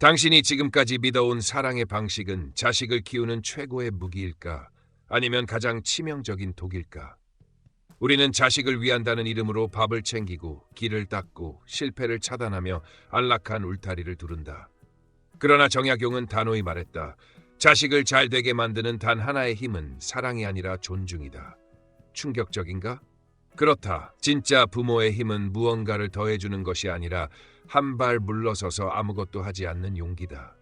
당신이 지금까지 믿어온 사랑의 방식은 자식을 키우는 최고의 무기일까? 아니면 가장 치명적인 독일까? 우리는 자식을 위한다는 이름으로 밥을 챙기고 길을 닦고 실패를 차단하며 안락한 울타리를 두른다. 그러나 정약용은 단호히 말했다. 자식을 잘 되게 만드는 단 하나의 힘은 사랑이 아니라 존중이다. 충격적인가? 그렇다. 진짜 부모의 힘은 무언가를 더해주는 것이 아니라 한 발 물러서서 아무것도 하지 않는 용기다.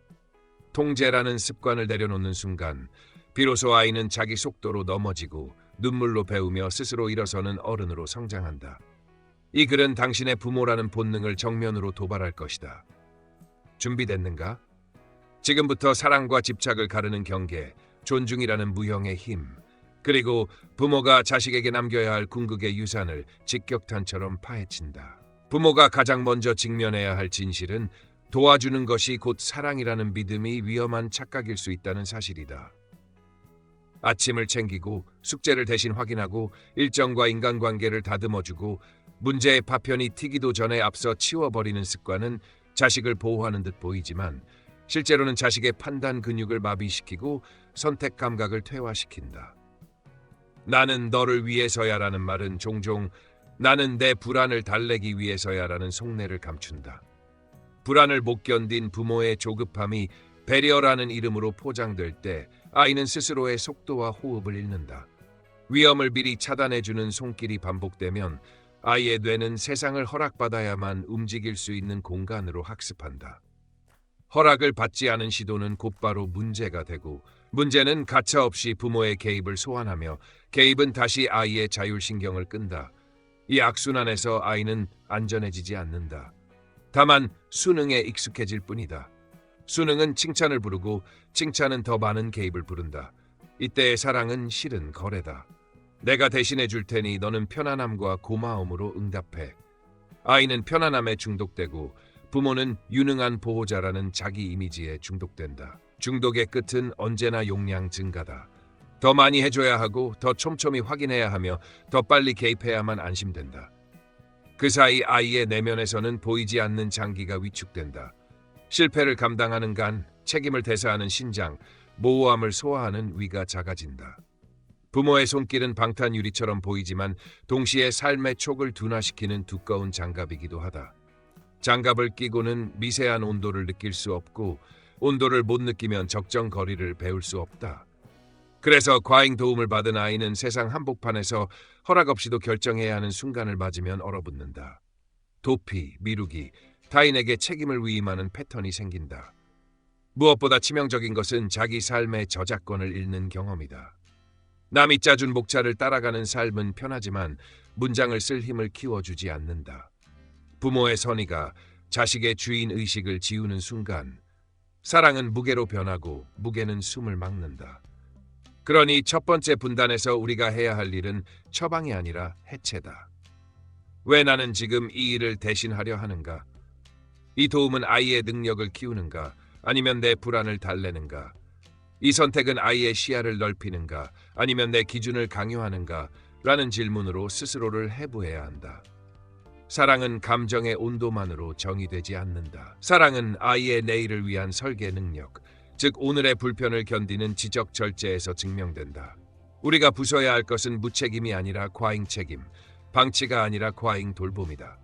통제라는 습관을 내려놓는 순간 비로소 아이는 자기 속도로 넘어지고 눈물로 배우며 스스로 일어서는 어른으로 성장한다. 이 글은 당신의 부모라는 본능을 정면으로 도발할 것이다. 준비됐는가? 지금부터 사랑과 집착을 가르는 경계, 존중이라는 무형의 힘, 그리고 부모가 자식에게 남겨야 할 궁극의 유산을 직격탄처럼 파헤친다. 부모가 가장 먼저 직면해야 할 진실은 도와주는 것이 곧 사랑이라는 믿음이 위험한 착각일 수 있다는 사실이다. 아침을 챙기고 숙제를 대신 확인하고 일정과 인간관계를 다듬어주고 문제의 파편이 튀기도 전에 앞서 치워버리는 습관은 자식을 보호하는 듯 보이지만 실제로는 자식의 판단 근육을 마비시키고 선택 감각을 퇴화시킨다. 나는 너를 위해서야라는 말은 종종 나는 내 불안을 달래기 위해서야라는 속내를 감춘다. 불안을 못 견딘 부모의 조급함이 배려라는 이름으로 포장될 때 아이는 스스로의 속도와 호흡을 잃는다. 위험을 미리 차단해주는 손길이 반복되면 아이의 뇌는 세상을 허락받아야만 움직일 수 있는 공간으로 학습한다. 허락을 받지 않은 시도는 곧바로 문제가 되고 문제는 가차없이 부모의 개입을 소환하며 개입은 다시 아이의 자율신경을 끈다. 이 악순환에서 아이는 안전해지지 않는다. 다만 수능에 익숙해질 뿐이다. 수능은 칭찬을 부르고 칭찬은 더 많은 개입을 부른다. 이때의 사랑은 실은 거래다. 내가 대신해 줄 테니 너는 편안함과 고마움으로 응답해. 아이는 편안함에 중독되고 부모는 유능한 보호자라는 자기 이미지에 중독된다. 중독의 끝은 언제나 용량 증가다. 더 많이 해줘야 하고 더 촘촘히 확인해야 하며 더 빨리 개입해야만 안심된다. 그 사이 아이의 내면에서는 보이지 않는 장기가 위축된다. 실패를 감당하는 간, 책임을 대사하는 신장, 모호함을 소화하는 위가 작아진다. 부모의 손길은 방탄유리처럼 보이지만 동시에 삶의 촉을 둔화시키는 두꺼운 장갑이기도 하다. 장갑을 끼고는 미세한 온도를 느낄 수 없고 온도를 못 느끼면 적정 거리를 배울 수 없다. 그래서 과잉 도움을 받은 아이는 세상 한복판에서 허락 없이도 결정해야 하는 순간을 맞으면 얼어붙는다. 도피, 미루기, 타인에게 책임을 위임하는 패턴이 생긴다. 무엇보다 치명적인 것은 자기 삶의 저작권을 잃는 경험이다. 남이 짜준 목차를 따라가는 삶은 편하지만 문장을 쓸 힘을 키워주지 않는다. 부모의 선의가 자식의 주인 의식을 지우는 순간 사랑은 무게로 변하고 무게는 숨을 막는다. 그러니 첫 번째 분단에서 우리가 해야 할 일은 처방이 아니라 해체다. 왜 나는 지금 이 일을 대신하려 하는가? 이 도움은 아이의 능력을 키우는가? 아니면 내 불안을 달래는가? 이 선택은 아이의 시야를 넓히는가? 아니면 내 기준을 강요하는가? 라는 질문으로 스스로를 해부해야 한다. 사랑은 감정의 온도만으로 정의되지 않는다. 사랑은 아이의 내일을 위한 설계 능력, 즉 오늘의 불편을 견디는 지적 절제에서 증명된다. 우리가 부숴야 할 것은 무책임이 아니라 과잉 책임, 방치가 아니라 과잉 돌봄이다.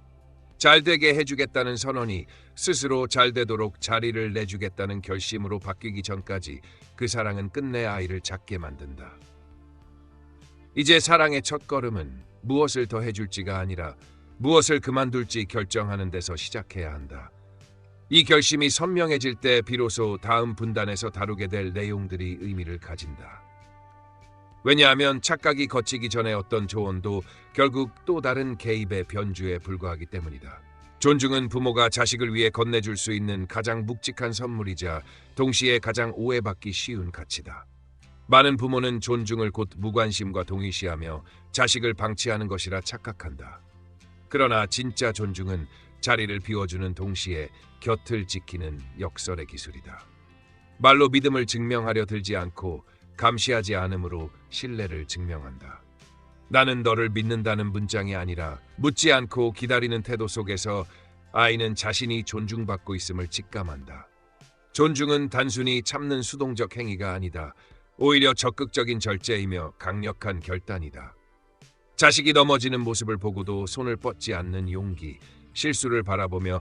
잘되게 해주겠다는 선언이 스스로 잘되도록 자리를 내주겠다는 결심으로 바뀌기 전까지 그 사랑은 끝내 아이를 작게 만든다. 이제 사랑의 첫걸음은 무엇을 더 해줄지가 아니라 무엇을 그만둘지 결정하는 데서 시작해야 한다. 이 결심이 선명해질 때 비로소 다음 분단에서 다루게 될 내용들이 의미를 가진다. 왜냐하면 착각이 거치기 전에 어떤 조언도 결국 또 다른 개입의 변주에 불과하기 때문이다. 존중은 부모가 자식을 위해 건네줄 수 있는 가장 묵직한 선물이자 동시에 가장 오해받기 쉬운 가치다. 많은 부모는 존중을 곧 무관심과 동일시하며 자식을 방치하는 것이라 착각한다. 그러나 진짜 존중은 자리를 비워주는 동시에 곁을 지키는 역설의 기술이다. 말로 믿음을 증명하려 들지 않고 감시하지 않음으로 신뢰를 증명한다. 나는 너를 믿는다는 문장이 아니라 묻지 않고 기다리는 태도 속에서 아이는 자신이 존중받고 있음을 직감한다. 존중은 단순히 참는 수동적 행위가 아니다. 오히려 적극적인 절제이며 강력한 결단이다. 자식이 넘어지는 모습을 보고도 손을 뻗지 않는 용기, 실수를 바라보며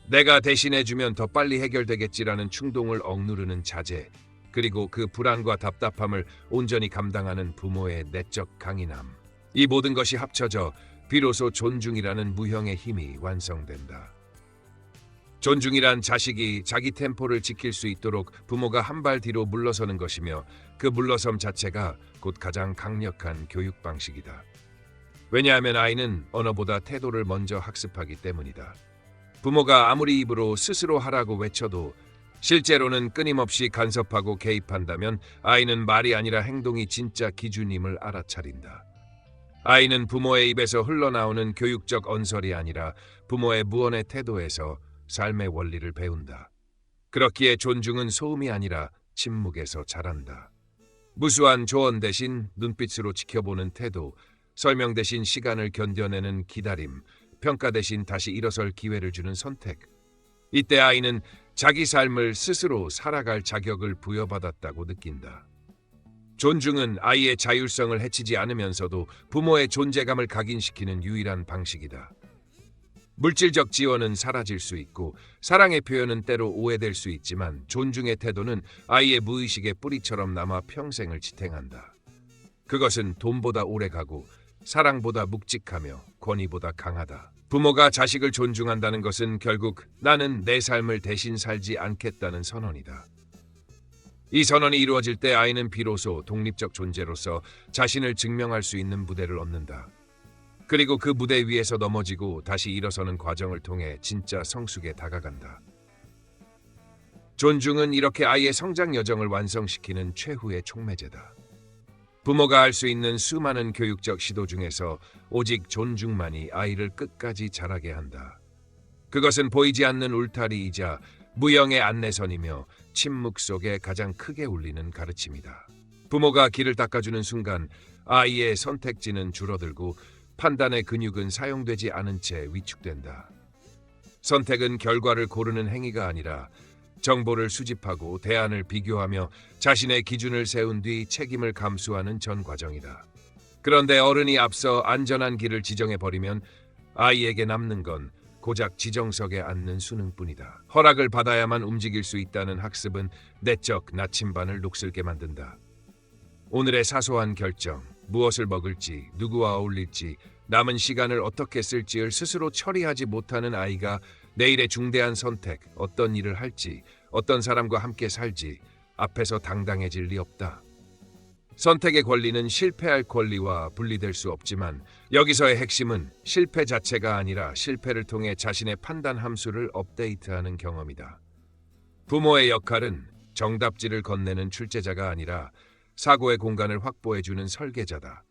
내가 대신해주면 더 빨리 해결되겠지라는 충동을 억누르는 자제, 그리고 그 불안과 답답함을 온전히 감당하는 부모의 내적 강인함. 이 모든 것이 합쳐져 비로소 존중이라는 무형의 힘이 완성된다. 존중이란 자식이 자기 템포를 지킬 수 있도록 부모가 한 발 뒤로 물러서는 것이며 그 물러섬 자체가 곧 가장 강력한 교육 방식이다. 왜냐하면 아이는 언어보다 태도를 먼저 학습하기 때문이다. 부모가 아무리 입으로 스스로 하라고 외쳐도 실제로는 끊임없이 간섭하고 개입한다면 아이는 말이 아니라 행동이 진짜 기준임을 알아차린다. 아이는 부모의 입에서 흘러나오는 교육적 언설이 아니라 부모의 무언의 태도에서 삶의 원리를 배운다. 그렇기에 존중은 소음이 아니라 침묵에서 자란다. 무수한 조언 대신 눈빛으로 지켜보는 태도, 설명 대신 시간을 견뎌내는 기다림, 평가 대신 다시 일어설 기회를 주는 선택. 이때 아이는 자기 삶을 스스로 살아갈 자격을 부여받았다고 느낀다. 존중은 아이의 자율성을 해치지 않으면서도 부모의 존재감을 각인시키는 유일한 방식이다. 물질적 지원은 사라질 수 있고 사랑의 표현은 때로 오해될 수 있지만 존중의 태도는 아이의 무의식의 뿌리처럼 남아 평생을 지탱한다. 그것은 돈보다 오래가고 사랑보다 묵직하며 권위보다 강하다. 부모가 자식을 존중한다는 것은 결국 나는 내 삶을 대신 살지 않겠다는 선언이다. 이 선언이 이루어질 때 아이는 비로소 독립적 존재로서 자신을 증명할 수 있는 무대를 얻는다. 그리고 그 무대 위에서 넘어지고 다시 일어서는 과정을 통해 진짜 성숙에 다가간다. 존중은 이렇게 아이의 성장 여정을 완성시키는 최후의 촉매제다. 부모가 할 수 있는 수많은 교육적 시도 중에서 오직 존중만이 아이를 끝까지 자라게 한다. 그것은 보이지 않는 울타리이자 무형의 안내선이며 침묵 속에 가장 크게 울리는 가르침이다. 부모가 길을 닦아주는 순간 아이의 선택지는 줄어들고 판단의 근육은 사용되지 않은 채 위축된다. 선택은 결과를 고르는 행위가 아니라 정보를 수집하고 대안을 비교하며 자신의 기준을 세운 뒤 책임을 감수하는 전 과정이다. 그런데 어른이 앞서 안전한 길을 지정해버리면 아이에게 남는 건 고작 지정석에 앉는 수능뿐이다. 허락을 받아야만 움직일 수 있다는 학습은 내적 나침반을 녹슬게 만든다. 오늘의 사소한 결정, 무엇을 먹을지, 누구와 어울릴지, 남은 시간을 어떻게 쓸지를 스스로 처리하지 못하는 아이가 내일의 중대한 선택, 어떤 일을 할지, 어떤 사람과 함께 살지 앞에서 당당해질 리 없다. 선택의 권리는 실패할 권리와 분리될 수 없지만 여기서의 핵심은 실패 자체가 아니라 실패를 통해 자신의 판단 함수를 업데이트하는 경험이다. 부모의 역할은 정답지를 건네는 출제자가 아니라 사고의 공간을 확보해주는 설계자다.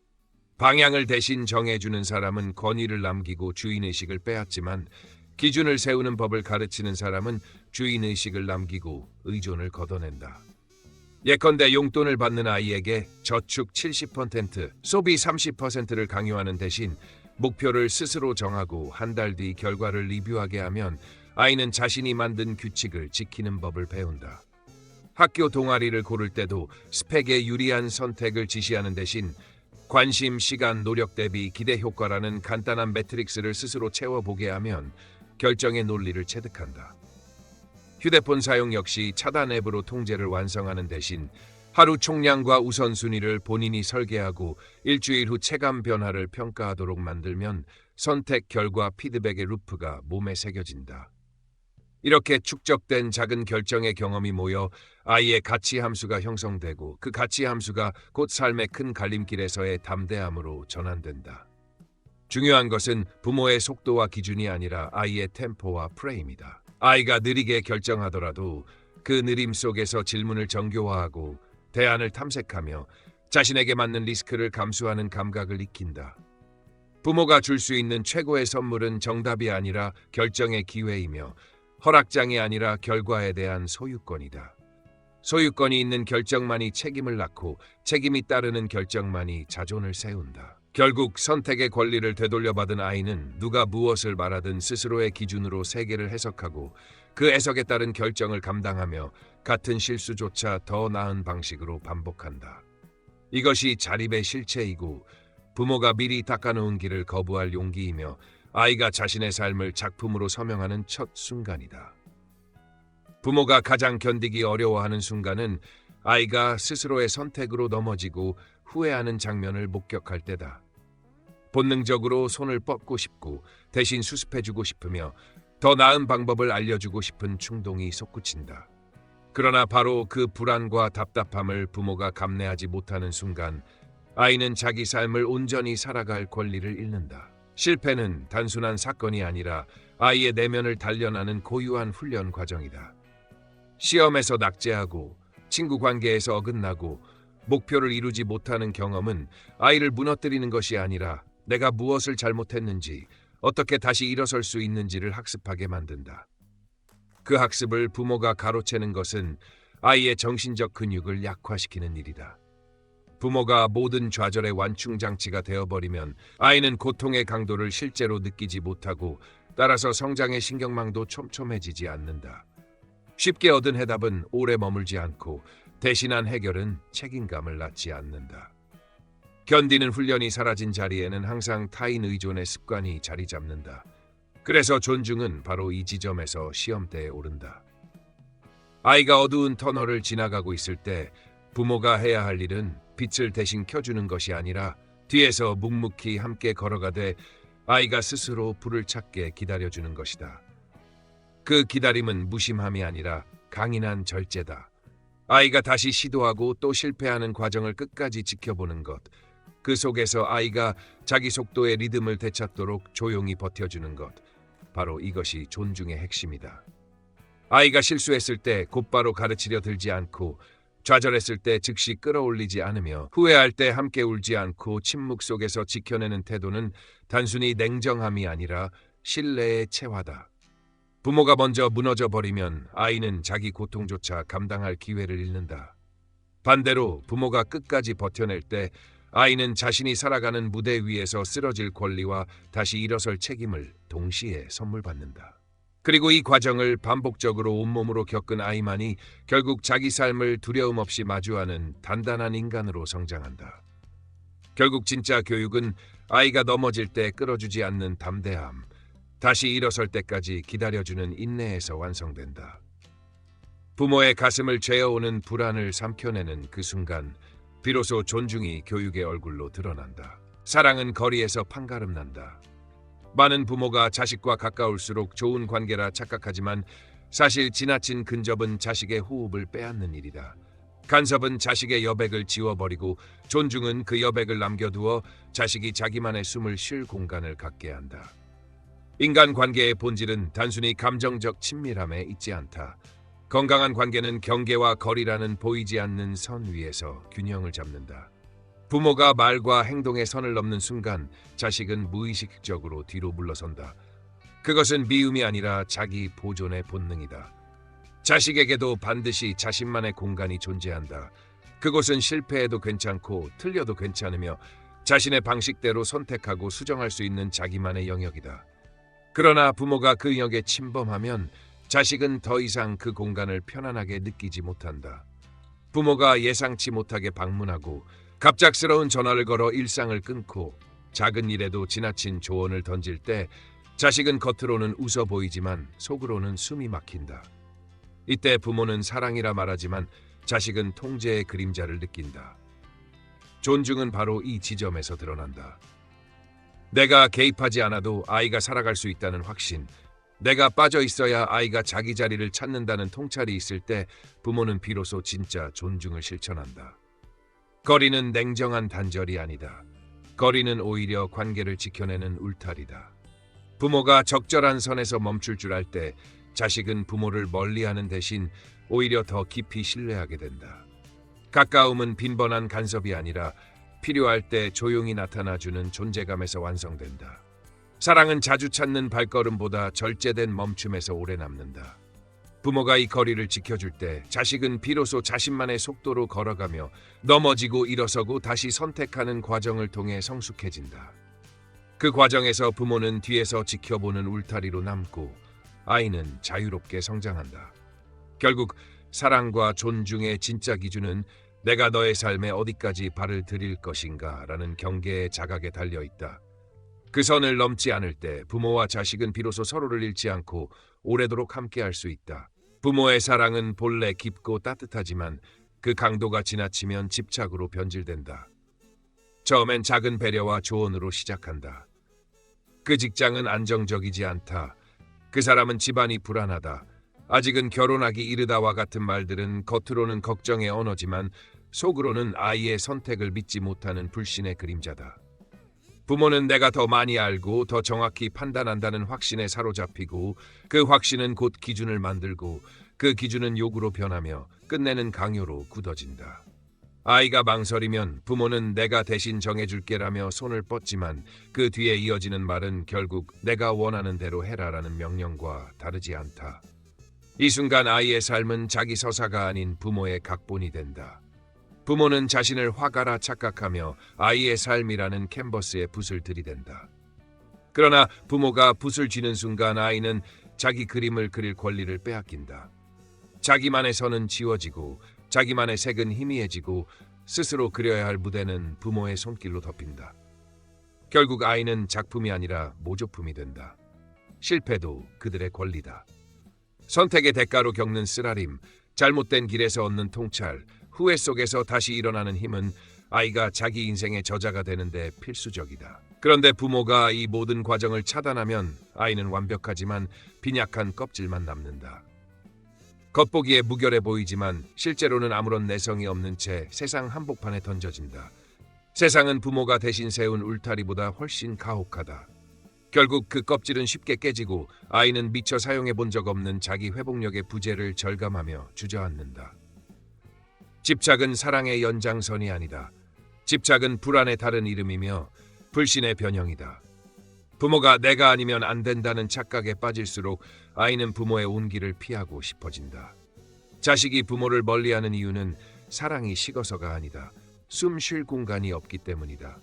방향을 대신 정해주는 사람은 권위를 남기고 주인의식을 빼앗지만 기준을 세우는 법을 가르치는 사람은 주인의식을 남기고 의존을 걷어낸다. 예컨대 용돈을 받는 아이에게 저축 70%, 소비 30%를 강요하는 대신 목표를 스스로 정하고 한 달 뒤 결과를 리뷰하게 하면 아이는 자신이 만든 규칙을 지키는 법을 배운다. 학교 동아리를 고를 때도 스펙에 유리한 선택을 지시하는 대신 관심, 시간, 노력 대비 기대 효과라는 간단한 매트릭스를 스스로 채워보게 하면 결정의 논리를 체득한다. 휴대폰 사용 역시 차단 앱으로 통제를 완성하는 대신 하루 총량과 우선순위를 본인이 설계하고 일주일 후 체감 변화를 평가하도록 만들면 선택, 결과, 피드백의 루프가 몸에 새겨진다. 이렇게 축적된 작은 결정의 경험이 모여 아이의 가치 함수가 형성되고 그 가치 함수가 곧 삶의 큰 갈림길에서의 담대함으로 전환된다. 중요한 것은 부모의 속도와 기준이 아니라 아이의 템포와 프레임이다. 아이가 느리게 결정하더라도 그 느림 속에서 질문을 정교화하고 대안을 탐색하며 자신에게 맞는 리스크를 감수하는 감각을 익힌다. 부모가 줄 수 있는 최고의 선물은 정답이 아니라 결정의 기회이며 허락장이 아니라 결과에 대한 소유권이다. 소유권이 있는 결정만이 책임을 낳고 책임이 따르는 결정만이 자존을 세운다. 결국 선택의 권리를 되돌려받은 아이는 누가 무엇을 말하든 스스로의 기준으로 세계를 해석하고 그 애석에 따른 결정을 감당하며 같은 실수조차 더 나은 방식으로 반복한다. 이것이 자립의 실체이고 부모가 미리 닦아놓은 길을 거부할 용기이며 아이가 자신의 삶을 작품으로 서명하는 첫 순간이다. 부모가 가장 견디기 어려워하는 순간은 아이가 스스로의 선택으로 넘어지고 후회하는 장면을 목격할 때다. 본능적으로 손을 뻗고 싶고 대신 수습해주고 싶으며 더 나은 방법을 알려주고 싶은 충동이 솟구친다. 그러나 바로 그 불안과 답답함을 부모가 감내하지 못하는 순간 아이는 자기 삶을 온전히 살아갈 권리를 잃는다. 실패는 단순한 사건이 아니라 아이의 내면을 단련하는 고유한 훈련 과정이다. 시험에서 낙제하고 친구 관계에서 어긋나고 목표를 이루지 못하는 경험은 아이를 무너뜨리는 것이 아니라 내가 무엇을 잘못했는지, 어떻게 다시 일어설 수 있는지를 학습하게 만든다. 그 학습을 부모가 가로채는 것은 아이의 정신적 근육을 약화시키는 일이다. 부모가 모든 좌절의 완충장치가 되어버리면 아이는 고통의 강도를 실제로 느끼지 못하고 따라서 성장의 신경망도 촘촘해지지 않는다. 쉽게 얻은 해답은 오래 머물지 않고 대신한 해결은 책임감을 낳지 않는다. 견디는 훈련이 사라진 자리에는 항상 타인 의존의 습관이 자리 잡는다. 그래서 존중은 바로 이 지점에서 시험대에 오른다. 아이가 어두운 터널을 지나가고 있을 때 부모가 해야 할 일은 빛을 대신 켜주는 것이 아니라 뒤에서 묵묵히 함께 걸어가되 아이가 스스로 불을 찾게 기다려주는 것이다. 그 기다림은 무심함이 아니라 강인한 절제다. 아이가 다시 시도하고 또 실패하는 과정을 끝까지 지켜보는 것, 그 속에서 아이가 자기 속도의 리듬을 되찾도록 조용히 버텨주는 것, 바로 이것이 존중의 핵심이다. 아이가 실수했을 때 곧바로 가르치려 들지 않고 좌절했을 때 즉시 끌어올리지 않으며 후회할 때 함께 울지 않고 침묵 속에서 지켜내는 태도는 단순히 냉정함이 아니라 신뢰의 체화다. 부모가 먼저 무너져 버리면 아이는 자기 고통조차 감당할 기회를 잃는다. 반대로 부모가 끝까지 버텨낼 때 아이는 자신이 살아가는 무대 위에서 쓰러질 권리와 다시 일어설 책임을 동시에 선물 받는다. 그리고 이 과정을 반복적으로 온몸으로 겪은 아이만이 결국 자기 삶을 두려움 없이 마주하는 단단한 인간으로 성장한다. 결국 진짜 교육은 아이가 넘어질 때 끌어주지 않는 담대함, 다시 일어설 때까지 기다려주는 인내에서 완성된다. 부모의 가슴을 죄어오는 불안을 삼켜내는 그 순간 비로소 존중이 교육의 얼굴로 드러난다. 사랑은 거리에서 판가름난다. 많은 부모가 자식과 가까울수록 좋은 관계라 착각하지만 사실 지나친 근접은 자식의 호흡을 빼앗는 일이다. 간섭은 자식의 여백을 지워버리고 존중은 그 여백을 남겨두어 자식이 자기만의 숨을 쉴 공간을 갖게 한다. 인간 관계의 본질은 단순히 감정적 친밀함에 있지 않다. 건강한 관계는 경계와 거리라는 보이지 않는 선 위에서 균형을 잡는다. 부모가 말과 행동의 선을 넘는 순간 자식은 무의식적으로 뒤로 물러선다. 그것은 미움이 아니라 자기 보존의 본능이다. 자식에게도 반드시 자신만의 공간이 존재한다. 그곳은 실패해도 괜찮고 틀려도 괜찮으며 자신의 방식대로 선택하고 수정할 수 있는 자기만의 영역이다. 그러나 부모가 그 영역에 침범하면 자식은 더 이상 그 공간을 편안하게 느끼지 못한다. 부모가 예상치 못하게 방문하고 갑작스러운 전화를 걸어 일상을 끊고 작은 일에도 지나친 조언을 던질 때 자식은 겉으로는 웃어 보이지만 속으로는 숨이 막힌다. 이때 부모는 사랑이라 말하지만 자식은 통제의 그림자를 느낀다. 존중은 바로 이 지점에서 드러난다. 내가 개입하지 않아도 아이가 살아갈 수 있다는 확신, 내가 빠져 있어야 아이가 자기 자리를 찾는다는 통찰이 있을 때 부모는 비로소 진짜 존중을 실천한다. 거리는 냉정한 단절이 아니다. 거리는 오히려 관계를 지켜내는 울타리다. 부모가 적절한 선에서 멈출 줄 알 때 자식은 부모를 멀리하는 대신 오히려 더 깊이 신뢰하게 된다. 가까움은 빈번한 간섭이 아니라 필요할 때 조용히 나타나주는 존재감에서 완성된다. 사랑은 자주 찾는 발걸음보다 절제된 멈춤에서 오래 남는다. 부모가 이 거리를 지켜줄 때 자식은 비로소 자신만의 속도로 걸어가며 넘어지고 일어서고 다시 선택하는 과정을 통해 성숙해진다. 그 과정에서 부모는 뒤에서 지켜보는 울타리로 남고 아이는 자유롭게 성장한다. 결국 사랑과 존중의 진짜 기준은 내가 너의 삶에 어디까지 발을 들일 것인가 라는 경계의 자각에 달려 있다. 그 선을 넘지 않을 때 부모와 자식은 비로소 서로를 잃지 않고 오래도록 함께할 수 있다. 부모의 사랑은 본래 깊고 따뜻하지만 그 강도가 지나치면 집착으로 변질된다. 처음엔 작은 배려와 조언으로 시작한다. 그 직장은 안정적이지 않다. 그 사람은 집안이 불안하다. 아직은 결혼하기 이르다와 같은 말들은 겉으로는 걱정의 언어지만 속으로는 아이의 선택을 믿지 못하는 불신의 그림자다. 부모는 내가 더 많이 알고 더 정확히 판단한다는 확신에 사로잡히고 그 확신은 곧 기준을 만들고 그 기준은 요구로 변하며 끝내는 강요로 굳어진다. 아이가 망설이면 부모는 내가 대신 정해줄게라며 손을 뻗지만 그 뒤에 이어지는 말은 결국 내가 원하는 대로 해라라는 명령과 다르지 않다. 이 순간 아이의 삶은 자기 서사가 아닌 부모의 각본이 된다. 부모는 자신을 화가라 착각하며 아이의 삶이라는 캔버스에 붓을 들이댄다. 그러나 부모가 붓을 쥐는 순간 아이는 자기 그림을 그릴 권리를 빼앗긴다. 자기만의 선은 지워지고 자기만의 색은 희미해지고 스스로 그려야 할 무대는 부모의 손길로 덮인다. 결국 아이는 작품이 아니라 모조품이 된다. 실패도 그들의 권리다. 선택의 대가로 겪는 쓰라림, 잘못된 길에서 얻는 통찰, 후회 속에서 다시 일어나는 힘은 아이가 자기 인생의 저자가 되는데 필수적이다. 그런데 부모가 이 모든 과정을 차단하면 아이는 완벽하지만 빈약한 껍질만 남는다. 겉보기에 무결해 보이지만 실제로는 아무런 내성이 없는 채 세상 한복판에 던져진다. 세상은 부모가 대신 세운 울타리보다 훨씬 가혹하다. 결국 그 껍질은 쉽게 깨지고 아이는 미처 사용해 본 적 없는 자기 회복력의 부재를 절감하며 주저앉는다. 집착은 사랑의 연장선이 아니다. 집착은 불안의 다른 이름이며 불신의 변형이다. 부모가 내가 아니면 안 된다는 착각에 빠질수록 아이는 부모의 온기를 피하고 싶어진다. 자식이 부모를 멀리하는 이유는 사랑이 식어서가 아니다. 숨 쉴 공간이 없기 때문이다.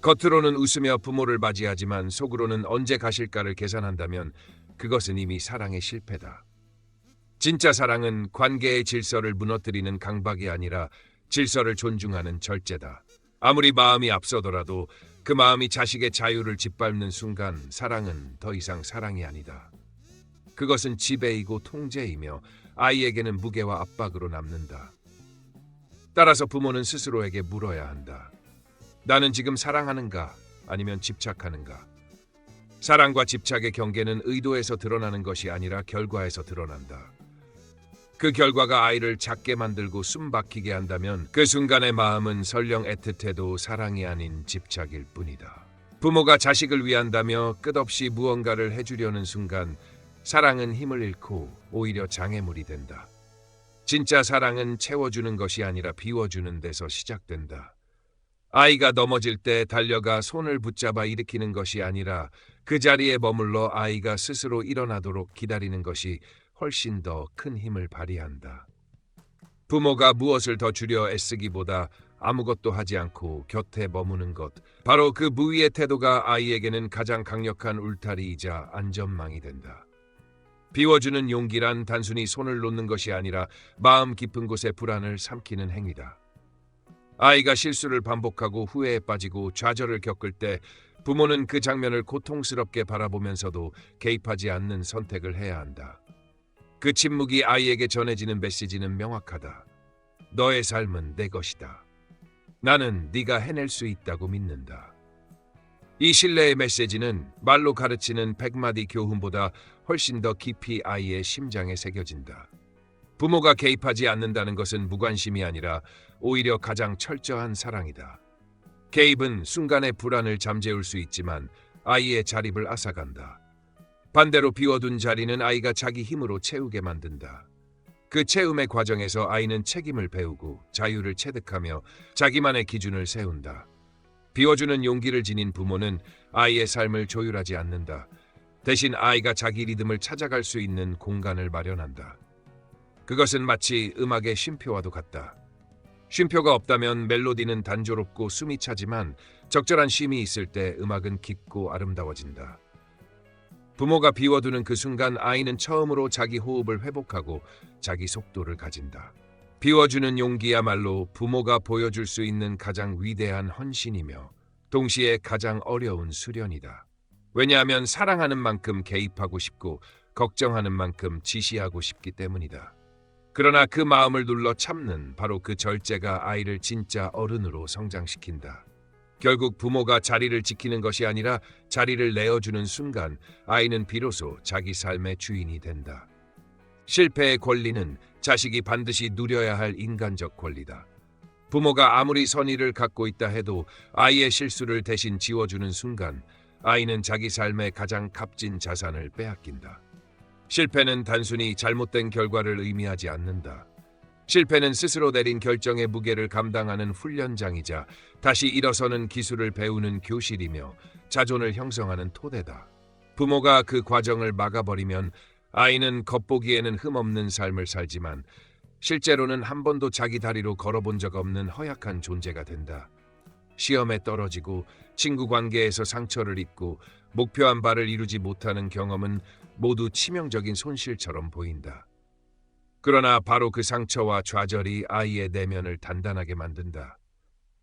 겉으로는 웃으며 부모를 맞이하지만 속으로는 언제 가실까를 계산한다면 그것은 이미 사랑의 실패다. 진짜 사랑은 관계의 질서를 무너뜨리는 강박이 아니라 질서를 존중하는 절제다. 아무리 마음이 앞서더라도 그 마음이 자식의 자유를 짓밟는 순간 사랑은 더 이상 사랑이 아니다. 그것은 지배이고 통제이며 아이에게는 무게와 압박으로 남는다. 따라서 부모는 스스로에게 물어야 한다. 나는 지금 사랑하는가 아니면 집착하는가? 사랑과 집착의 경계는 의도에서 드러나는 것이 아니라 결과에서 드러난다. 그 결과가 아이를 작게 만들고 숨 막히게 한다면 그 순간의 마음은 설령 애틋해도 사랑이 아닌 집착일 뿐이다. 부모가 자식을 위한다며 끝없이 무언가를 해주려는 순간 사랑은 힘을 잃고 오히려 장애물이 된다. 진짜 사랑은 채워주는 것이 아니라 비워주는 데서 시작된다. 아이가 넘어질 때 달려가 손을 붙잡아 일으키는 것이 아니라 그 자리에 머물러 아이가 스스로 일어나도록 기다리는 것이 훨씬 더 큰 힘을 발휘한다. 부모가 무엇을 더 주려 애쓰기보다 아무것도 하지 않고 곁에 머무는 것, 바로 그 무위의 태도가 아이에게는 가장 강력한 울타리이자 안전망이 된다. 비워주는 용기란 단순히 손을 놓는 것이 아니라 마음 깊은 곳에 불안을 삼키는 행위다. 아이가 실수를 반복하고 후회에 빠지고 좌절을 겪을 때 부모는 그 장면을 고통스럽게 바라보면서도 개입하지 않는 선택을 해야 한다. 그 침묵이 아이에게 전해지는 메시지는 명확하다. 너의 삶은 내 것이다. 나는 네가 해낼 수 있다고 믿는다. 이 신뢰의 메시지는 말로 가르치는 100마디 교훈보다 훨씬 더 깊이 아이의 심장에 새겨진다. 부모가 개입하지 않는다는 것은 무관심이 아니라 오히려 가장 철저한 사랑이다. 개입은 순간의 불안을 잠재울 수 있지만 아이의 자립을 앗아간다. 반대로 비워둔 자리는 아이가 자기 힘으로 채우게 만든다. 그 채움의 과정에서 아이는 책임을 배우고 자유를 체득하며 자기만의 기준을 세운다. 비워주는 용기를 지닌 부모는 아이의 삶을 조율하지 않는다. 대신 아이가 자기 리듬을 찾아갈 수 있는 공간을 마련한다. 그것은 마치 음악의 쉼표와도 같다. 쉼표가 없다면 멜로디는 단조롭고 숨이 차지만 적절한 쉼이 있을 때 음악은 깊고 아름다워진다. 부모가 비워두는 그 순간 아이는 처음으로 자기 호흡을 회복하고 자기 속도를 가진다. 비워주는 용기야말로 부모가 보여줄 수 있는 가장 위대한 헌신이며 동시에 가장 어려운 수련이다. 왜냐하면 사랑하는 만큼 개입하고 싶고 걱정하는 만큼 지시하고 싶기 때문이다. 그러나 그 마음을 눌러 참는 바로 그 절제가 아이를 진짜 어른으로 성장시킨다. 결국 부모가 자리를 지키는 것이 아니라 자리를 내어주는 순간 아이는 비로소 자기 삶의 주인이 된다. 실패의 권리는 자식이 반드시 누려야 할 인간적 권리다. 부모가 아무리 선의를 갖고 있다 해도 아이의 실수를 대신 지워주는 순간 아이는 자기 삶의 가장 값진 자산을 빼앗긴다. 실패는 단순히 잘못된 결과를 의미하지 않는다. 실패는 스스로 내린 결정의 무게를 감당하는 훈련장이자 다시 일어서는 기술을 배우는 교실이며 자존을 형성하는 토대다. 부모가 그 과정을 막아버리면 아이는 겉보기에는 흠없는 삶을 살지만 실제로는 한 번도 자기 다리로 걸어본 적 없는 허약한 존재가 된다. 시험에 떨어지고 친구 관계에서 상처를 입고 목표한 바를 이루지 못하는 경험은 모두 치명적인 손실처럼 보인다. 그러나 바로 그 상처와 좌절이 아이의 내면을 단단하게 만든다.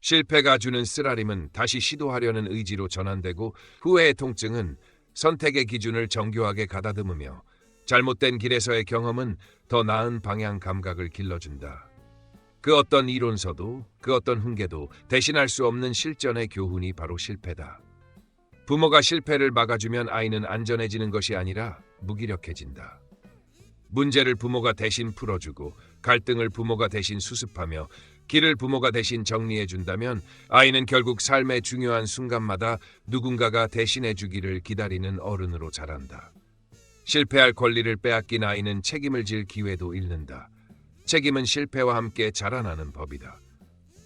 실패가 주는 쓰라림은 다시 시도하려는 의지로 전환되고 후회의 통증은 선택의 기준을 정교하게 가다듬으며 잘못된 길에서의 경험은 더 나은 방향 감각을 길러준다. 그 어떤 이론서도 그 어떤 훈계도 대신할 수 없는 실전의 교훈이 바로 실패다. 부모가 실패를 막아주면 아이는 안전해지는 것이 아니라 무기력해진다. 문제를 부모가 대신 풀어주고 갈등을 부모가 대신 수습하며 길을 부모가 대신 정리해준다면 아이는 결국 삶의 중요한 순간마다 누군가가 대신해주기를 기다리는 어른으로 자란다. 실패할 권리를 빼앗긴 아이는 책임을 질 기회도 잃는다. 책임은 실패와 함께 자라나는 법이다.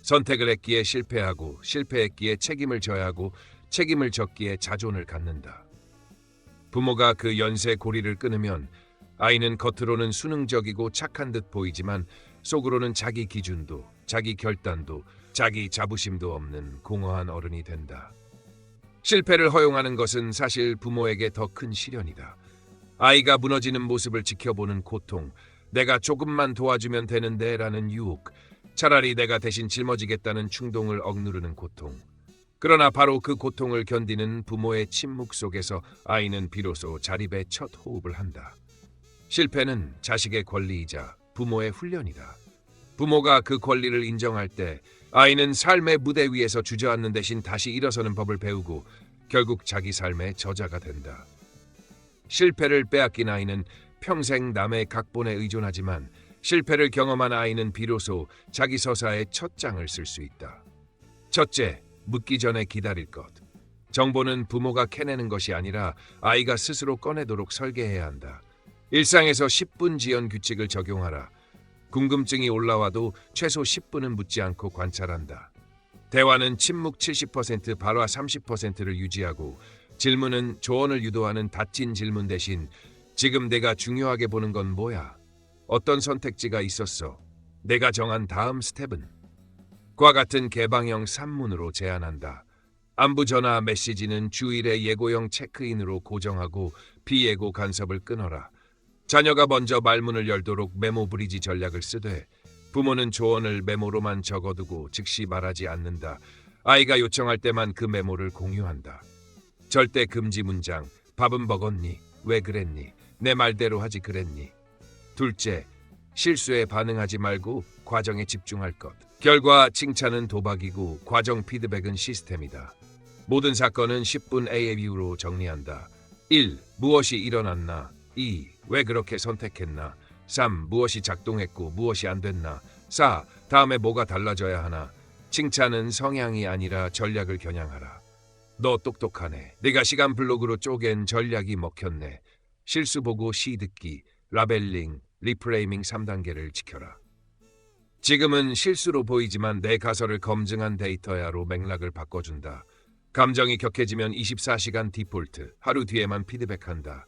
선택을 했기에 실패하고 실패했기에 책임을 져야 하고 책임을 졌기에 자존을 갖는다. 부모가 그 연쇄 고리를 끊으면 아이는 겉으로는 수능적이고 착한 듯 보이지만 속으로는 자기 기준도, 자기 결단도, 자기 자부심도 없는 공허한 어른이 된다. 실패를 허용하는 것은 사실 부모에게 더 큰 시련이다. 아이가 무너지는 모습을 지켜보는 고통, 내가 조금만 도와주면 되는데 라는 유혹, 차라리 내가 대신 짊어지겠다는 충동을 억누르는 고통. 그러나 바로 그 고통을 견디는 부모의 침묵 속에서 아이는 비로소 자립의 첫 호흡을 한다. 실패는 자식의 권리이자 부모의 훈련이다. 부모가 그 권리를 인정할 때 아이는 삶의 무대 위에서 주저앉는 대신 다시 일어서는 법을 배우고 결국 자기 삶의 저자가 된다. 실패를 빼앗긴 아이는 평생 남의 각본에 의존하지만 실패를 경험한 아이는 비로소 자기 서사의 첫 장을 쓸 수 있다. 첫째, 묻기 전에 기다릴 것. 정보는 부모가 캐내는 것이 아니라 아이가 스스로 꺼내도록 설계해야 한다. 일상에서 10분 지연 규칙을 적용하라. 궁금증이 올라와도 최소 10분은 묻지 않고 관찰한다. 대화는 침묵 70%, 발화 30%를 유지하고 질문은 조언을 유도하는 닫힌 질문 대신 지금 내가 중요하게 보는 건 뭐야? 어떤 선택지가 있었어? 내가 정한 다음 스텝은? 과 같은 개방형 산문으로 제안한다. 안부 전화 메시지는 주일에 예고형 체크인으로 고정하고 비예고 간섭을 끊어라. 자녀가 먼저 말문을 열도록 메모 브리지 전략을 쓰되 부모는 조언을 메모로만 적어두고 즉시 말하지 않는다. 아이가 요청할 때만 그 메모를 공유한다. 절대 금지 문장, 밥은 먹었니? 왜 그랬니? 내 말대로 하지 그랬니? 둘째, 실수에 반응하지 말고 과정에 집중할 것. 결과 칭찬은 도박이고 과정 피드백은 시스템이다. 모든 사건은 10분 AAU로 정리한다. 1. 무엇이 일어났나? 2. 왜 그렇게 선택했나? 3. 무엇이 작동했고 무엇이 안 됐나? 4. 다음에 뭐가 달라져야 하나? 칭찬은 성향이 아니라 전략을 겨냥하라. 너 똑똑하네. 네가 시간 블록으로 쪼갠 전략이 먹혔네. 실수 보고 시 듣기, 라벨링, 리프레이밍 3단계를 지켜라. 지금은 실수로 보이지만 내 가설을 검증한 데이터야로 맥락을 바꿔준다. 감정이 격해지면 24시간 디폴트, 하루 뒤에만 피드백한다.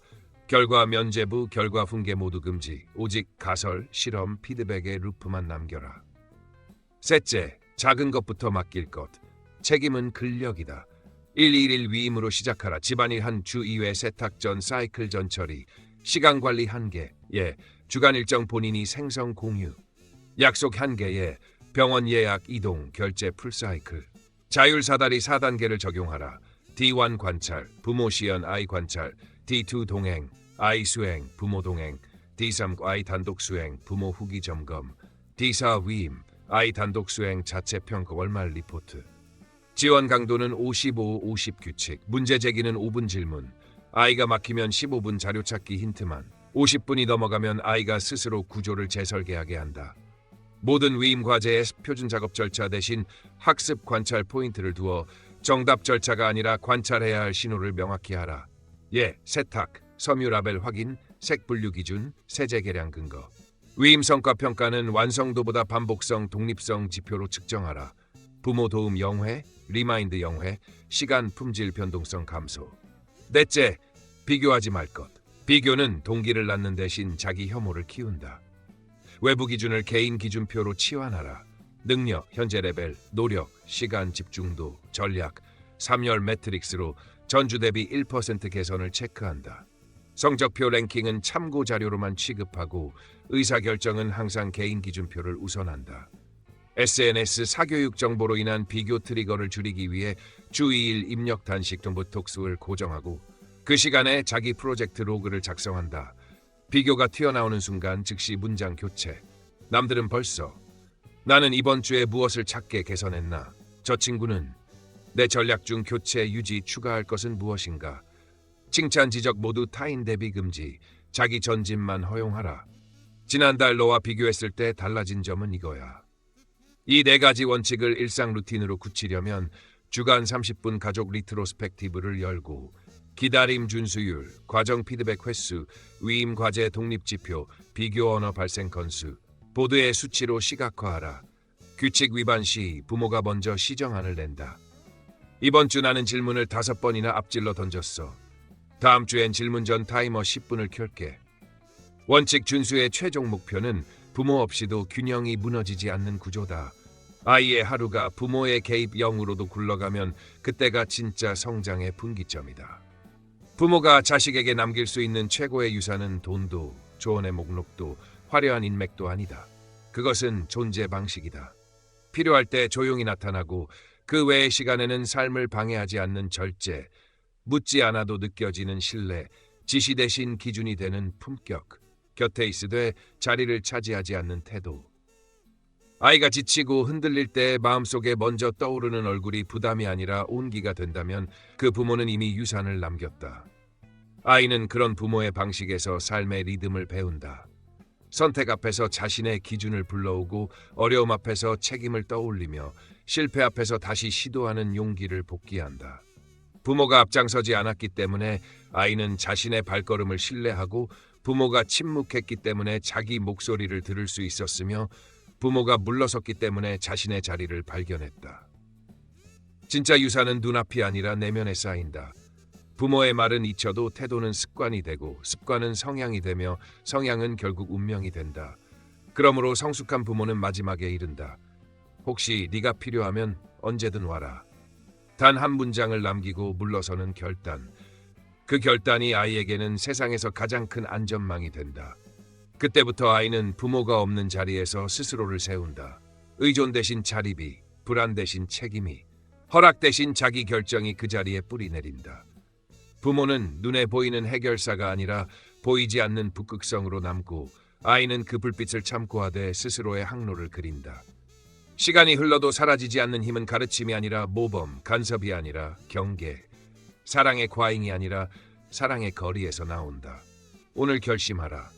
결과 면죄부, 결과 훈계 모두 금지. 오직 가설, 실험, 피드백의 루프만 남겨라. 셋째, 작은 것부터 맡길 것. 책임은 근력이다. 111 위임으로 시작하라. 집안일 한 주 2회 세탁 전 사이클 전 처리. 시간 관리 한계. 주간 일정 본인이 생성 공유. 약속 한계에 병원 예약 이동 결제 풀사이클. 자율 사다리 4단계를 적용하라. D1 관찰, 부모 시연 아이 관찰, D2 동행, 아이 수행, 부모 동행, D3 아이 단독 수행, 부모 후기 점검, D4 위임, 아이 단독 수행 자체 평가 월말 리포트. 지원 강도는 55-50 규칙, 문제 제기는 5분 질문, 아이가 막히면 15분 자료 찾기 힌트만, 50분이 넘어가면 아이가 스스로 구조를 재설계하게 한다. 모든 위임 과제에 표준 작업 절차 대신 학습 관찰 포인트를 두어 정답 절차가 아니라 관찰해야 할 신호를 명확히 하라. 세탁, 섬유 라벨 확인, 색 분류 기준, 세제 계량 근거. 위임 성과 평가는 완성도보다 반복성, 독립성 지표로 측정하라. 부모 도움 0회, 리마인드 0회, 시간 품질 변동성 감소. 넷째, 비교하지 말 것. 비교는 동기를 낳는 대신 자기 혐오를 키운다. 외부 기준을 개인 기준표로 치환하라. 능력, 현재 레벨, 노력, 시간 집중도, 전략, 3열 매트릭스로 전주 대비 1% 개선을 체크한다. 성적표 랭킹은 참고 자료로만 취급하고 의사결정은 항상 개인 기준표를 우선한다. SNS 사교육 정보로 인한 비교 트리거를 줄이기 위해 주 2일 입력 단식 보톡스를 고정하고 그 시간에 자기 프로젝트 로그를 작성한다. 비교가 튀어나오는 순간 즉시 문장 교체. 남들은 벌써 나는 이번 주에 무엇을 작게 개선했나? 저 친구는 내 전략 중 교체, 유지, 추가할 것은 무엇인가? 칭찬, 지적 모두 타인 대비 금지. 자기 전진만 허용하라. 지난달 너와 비교했을 때 달라진 점은 이거야. 이 4가지 원칙을 일상 루틴으로 굳히려면 주간 30분 가족 리트로스펙티브를 열고 기다림 준수율, 과정 피드백 횟수, 위임 과제 독립지표, 비교 언어 발생 건수, 보드의 수치로 시각화하라. 규칙 위반 시 부모가 먼저 시정안을 낸다. 이번 주 나는 질문을 5번이나 앞질러 던졌어. 다음 주엔 질문 전 타이머 10분을 켤게. 원칙 준수의 최종 목표는 부모 없이도 균형이 무너지지 않는 구조다. 아이의 하루가 부모의 개입 0으로도 굴러가면 그때가 진짜 성장의 분기점이다. 부모가 자식에게 남길 수 있는 최고의 유산은 돈도, 조언의 목록도, 화려한 인맥도 아니다. 그것은 존재 방식이다. 필요할 때 조용히 나타나고 그 외의 시간에는 삶을 방해하지 않는 절제, 묻지 않아도 느껴지는 신뢰, 지시 대신 기준이 되는 품격, 곁에 있으되 자리를 차지하지 않는 태도. 아이가 지치고 흔들릴 때 마음속에 먼저 떠오르는 얼굴이 부담이 아니라 온기가 된다면 그 부모는 이미 유산을 남겼다. 아이는 그런 부모의 방식에서 삶의 리듬을 배운다. 선택 앞에서 자신의 기준을 불러오고 어려움 앞에서 책임을 떠올리며 실패 앞에서 다시 시도하는 용기를 복귀한다. 부모가 앞장서지 않았기 때문에 아이는 자신의 발걸음을 신뢰하고 부모가 침묵했기 때문에 자기 목소리를 들을 수 있었으며 부모가 물러섰기 때문에 자신의 자리를 발견했다. 진짜 유산은 눈앞이 아니라 내면에 쌓인다. 부모의 말은 잊혀도 태도는 습관이 되고 습관은 성향이 되며 성향은 결국 운명이 된다. 그러므로 성숙한 부모는 마지막에 이른다. 혹시 네가 필요하면 언제든 와라. 단 한 문장을 남기고 물러서는 결단. 그 결단이 아이에게는 세상에서 가장 큰 안전망이 된다. 그때부터 아이는 부모가 없는 자리에서 스스로를 세운다. 의존 대신 자립이, 불안 대신 책임이, 허락 대신 자기 결정이 그 자리에 뿌리 내린다. 부모는 눈에 보이는 해결사가 아니라 보이지 않는 북극성으로 남고 아이는 그 불빛을 참고하되 스스로의 항로를 그린다. 시간이 흘러도 사라지지 않는 힘은 가르침이 아니라 모범, 간섭이 아니라 경계, 사랑의 과잉이 아니라 사랑의 거리에서 나온다. 오늘 결심하라.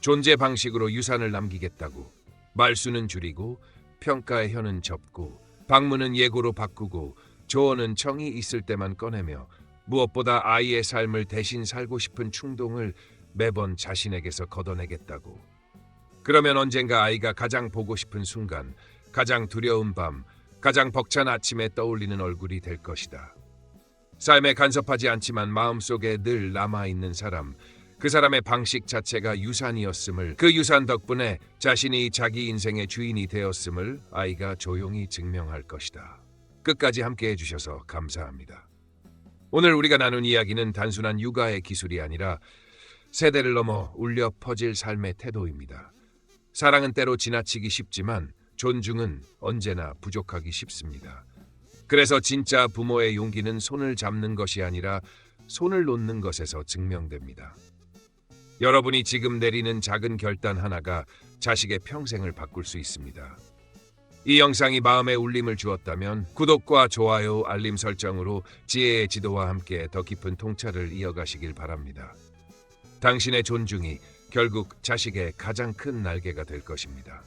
존재 방식으로 유산을 남기겠다고. 말수는 줄이고 평가의 혀는 접고 방문은 예고로 바꾸고 조언은 정이 있을 때만 꺼내며 무엇보다 아이의 삶을 대신 살고 싶은 충동을 매번 자신에게서 걷어내겠다고. 그러면 언젠가 아이가 가장 보고 싶은 순간, 가장 두려운 밤, 가장 벅찬 아침에 떠올리는 얼굴이 될 것이다. 삶에 간섭하지 않지만 마음속에 늘 남아있는 사람, 그 사람의 방식 자체가 유산이었음을, 그 유산 덕분에 자신이 자기 인생의 주인이 되었음을 아이가 조용히 증명할 것이다. 끝까지 함께해 주셔서 감사합니다. 오늘 우리가 나눈 이야기는 단순한 육아의 기술이 아니라 세대를 넘어 울려 퍼질 삶의 태도입니다. 사랑은 때로 지나치기 쉽지만 존중은 언제나 부족하기 쉽습니다. 그래서 진짜 부모의 용기는 손을 잡는 것이 아니라 손을 놓는 것에서 증명됩니다. 여러분이 지금 내리는 작은 결단 하나가 자식의 평생을 바꿀 수 있습니다. 이 영상이 마음에 울림을 주었다면 구독과 좋아요, 알림 설정으로 지혜의 지도와 함께 더 깊은 통찰을 이어가시길 바랍니다. 당신의 존중이 결국 자식의 가장 큰 날개가 될 것입니다.